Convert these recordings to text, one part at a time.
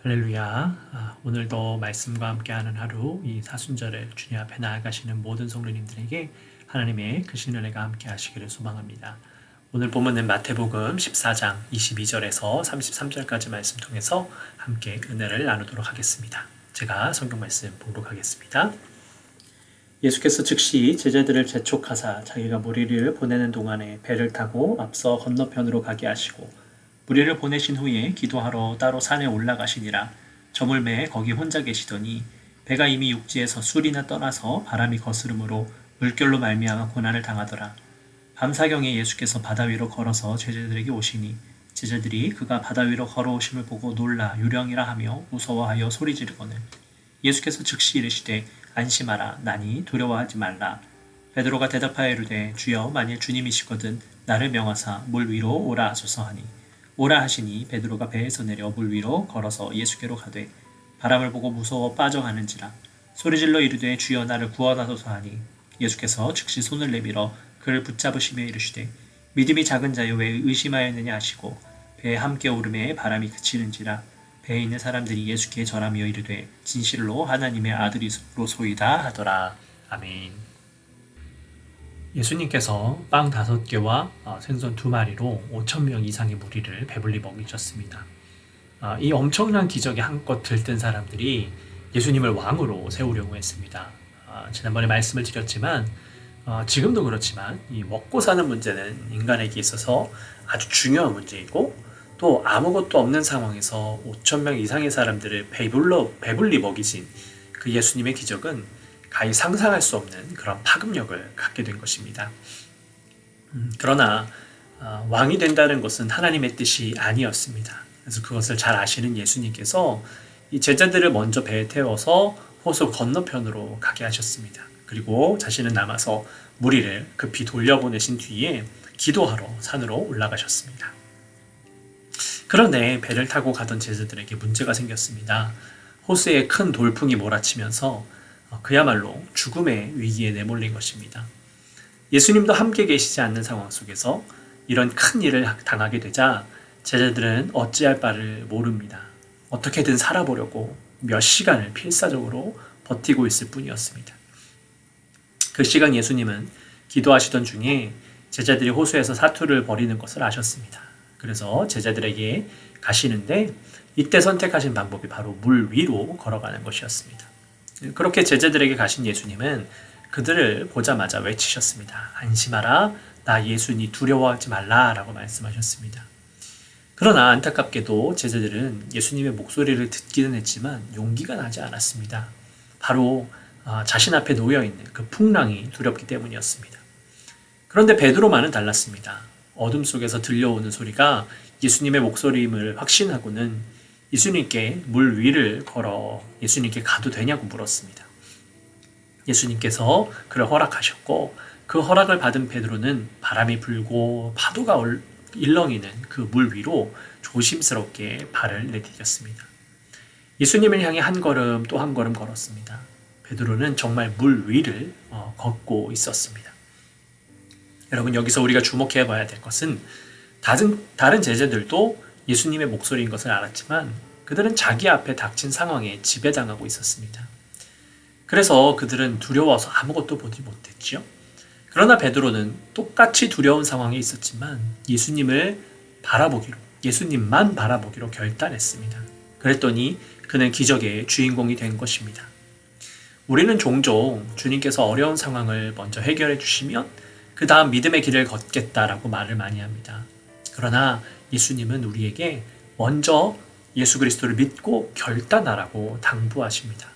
할렐루야. 오늘도 말씀과 함께하는 하루 이 사순절을 주님 앞에 나아가시는 모든 성도님들에게 하나님의 크신 은혜가 함께 하시기를 소망합니다. 오늘 본문은 마태복음 14장 22절에서 33절까지 말씀 통해서 함께 은혜를 나누도록 하겠습니다. 제가 성경 말씀 봉독하겠습니다. 예수께서 즉시 제자들을 재촉하사 자기가 무리를 보내는 동안에 배를 타고 앞서 건너편으로 가게 하시고 무리를 보내신 후에 기도하러 따로 산에 올라가시니라. 저물매에 거기 혼자 계시더니 배가 이미 육지에서 술이나 떠나서 바람이 거스름으로 물결로 말미암아 고난을 당하더라. 밤사경에 예수께서 바다 위로 걸어서 제자들에게 오시니 제자들이 그가 바다 위로 걸어오심을 보고 놀라 유령이라 하며 무서워하여 소리 지르거늘 예수께서 즉시 이르시되 안심하라 나니 두려워하지 말라. 베드로가 대답하여 이르되 주여 만일 주님이시거든 나를 명하사 물 위로 오라 하소서 하니 오라 하시니 베드로가 배에서 내려 물 위로 걸어서 예수께로 가되 바람을 보고 무서워 빠져가는지라 소리질러 이르되 주여 나를 구원하소서 하니 예수께서 즉시 손을 내밀어 그를 붙잡으시며 이르시되 믿음이 작은 자여 왜 의심하였느냐 하시고 배에 함께 오름에 바람이 그치는지라 배에 있는 사람들이 예수께 절하며 이르되 진실로 하나님의 아들이로소이다 하더라. 아멘. 예수님께서 빵 5개와 생선 2마리로 5,000명 이상의 무리를 배불리 먹이셨습니다. 이 엄청난 기적에 한껏 들뜬 사람들이 예수님을 왕으로 세우려고 했습니다. 지난번에 말씀을 드렸지만 지금도 그렇지만 이 먹고 사는 문제는 인간에게 있어서 아주 중요한 문제이고 또 아무것도 없는 상황에서 5,000명 이상의 사람들을 배불리 먹이신 그 예수님의 기적은 가히 상상할 수 없는 그런 파급력을 갖게 된 것입니다. 그러나 왕이 된다는 것은 하나님의 뜻이 아니었습니다. 그래서 그것을 잘 아시는 예수님께서 이 제자들을 먼저 배에 태워서 호수 건너편으로 가게 하셨습니다. 그리고 자신은 남아서 무리를 급히 돌려보내신 뒤에 기도하러 산으로 올라가셨습니다. 그런데 배를 타고 가던 제자들에게 문제가 생겼습니다. 호수에 큰 돌풍이 몰아치면서 그야말로 죽음의 위기에 내몰린 것입니다. 예수님도 함께 계시지 않는 상황 속에서 이런 큰 일을 당하게 되자 제자들은 어찌할 바를 모릅니다. 어떻게든 살아보려고 몇 시간을 필사적으로 버티고 있을 뿐이었습니다. 그 시간 예수님은 기도하시던 중에 제자들이 호수에서 사투를 벌이는 것을 아셨습니다. 그래서 제자들에게 가시는데 이때 선택하신 방법이 바로 물 위로 걸어가는 것이었습니다. 그렇게 제자들에게 가신 예수님은 그들을 보자마자 외치셨습니다. 안심하라, 나 예수니 두려워하지 말라 라고 말씀하셨습니다. 그러나 안타깝게도 제자들은 예수님의 목소리를 듣기는 했지만 용기가 나지 않았습니다. 바로 자신 앞에 놓여있는 그 풍랑이 두렵기 때문이었습니다. 그런데 베드로만은 달랐습니다. 어둠 속에서 들려오는 소리가 예수님의 목소리임을 확신하고는 예수님께 물 위를 걸어 예수님께 가도 되냐고 물었습니다. 예수님께서 그를 허락하셨고 그 허락을 받은 베드로는 바람이 불고 파도가 일렁이는 그 물 위로 조심스럽게 발을 내디뎠습니다. 예수님을 향해 한 걸음 또 한 걸음 걸었습니다. 베드로는 정말 물 위를 걷고 있었습니다. 여러분 여기서 우리가 주목해 봐야 될 것은 다른 제자들도 예수님의 목소리인 것을 알았지만 그들은 자기 앞에 닥친 상황에 지배당하고 있었습니다. 그래서 그들은 두려워서 아무것도 보지 못했지요. 그러나 베드로는 똑같이 두려운 상황에 있었지만 예수님만 바라보기로 결단했습니다. 그랬더니 그는 기적의 주인공이 된 것입니다. 우리는 종종 주님께서 어려운 상황을 먼저 해결해 주시면 그 다음 믿음의 길을 걷겠다라고 말을 많이 합니다. 그러나 예수님은 우리에게 먼저 예수 그리스도를 믿고 결단하라고 당부하십니다.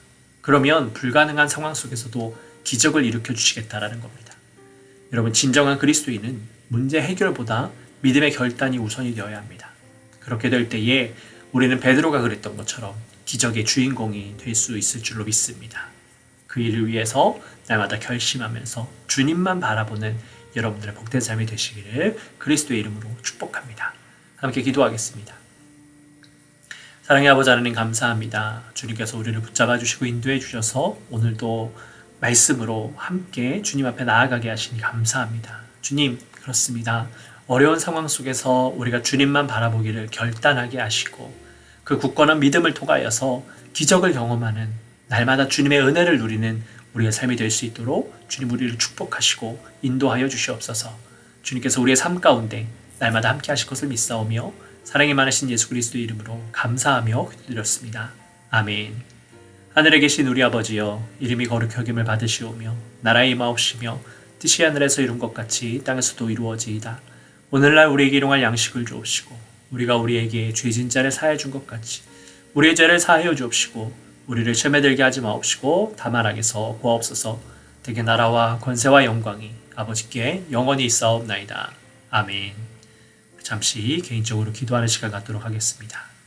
그러면 불가능한 상황 속에서도 기적을 일으켜 주시겠다라는 겁니다. 여러분 진정한 그리스도인은 문제 해결보다 믿음의 결단이 우선이 되어야 합니다. 그렇게 될 때에 우리는 베드로가 그랬던 것처럼 기적의 주인공이 될 수 있을 줄로 믿습니다. 그 일을 위해서 날마다 결심하면서 주님만 바라보는 여러분들의 복된 삶이 되시기를 그리스도의 이름으로 축복합니다. 함께 기도하겠습니다. 사랑의 아버지 하나님 감사합니다. 주님께서 우리를 붙잡아 주시고 인도해 주셔서 오늘도 말씀으로 함께 주님 앞에 나아가게 하시니 감사합니다. 주님 그렇습니다. 어려운 상황 속에서 우리가 주님만 바라보기를 결단하게 하시고 그 굳건한 믿음을 통하여서 기적을 경험하는 날마다 주님의 은혜를 누리는 우리의 삶이 될 수 있도록 주님 우리를 축복하시고 인도하여 주시옵소서. 주님께서 우리의 삶 가운데 날마다 함께 하실 것을 믿사오며 사랑이 많으신 예수 그리스도의 이름으로 감사하며 기도드렸습니다. 아멘. 하늘에 계신 우리 아버지여, 이름이 거룩히 여김을 받으시오며 나라의 임하옵시며 뜻이 하늘에서 이룬 것 같이 땅에서도 이루어지이다. 오늘날 우리에게 일용할 양식을 주옵시고 우리가 우리에게 죄진 자를 사하여 준 것 같이 우리의 죄를 사하여 주옵시고 우리를 시험에 들게 하지 마옵시고 다만 악에서 구하옵소서. 대개 나라와 권세와 영광이 아버지께 영원히 있사옵나이다. 아멘. 잠시 개인적으로 기도하는 시간 갖도록 하겠습니다.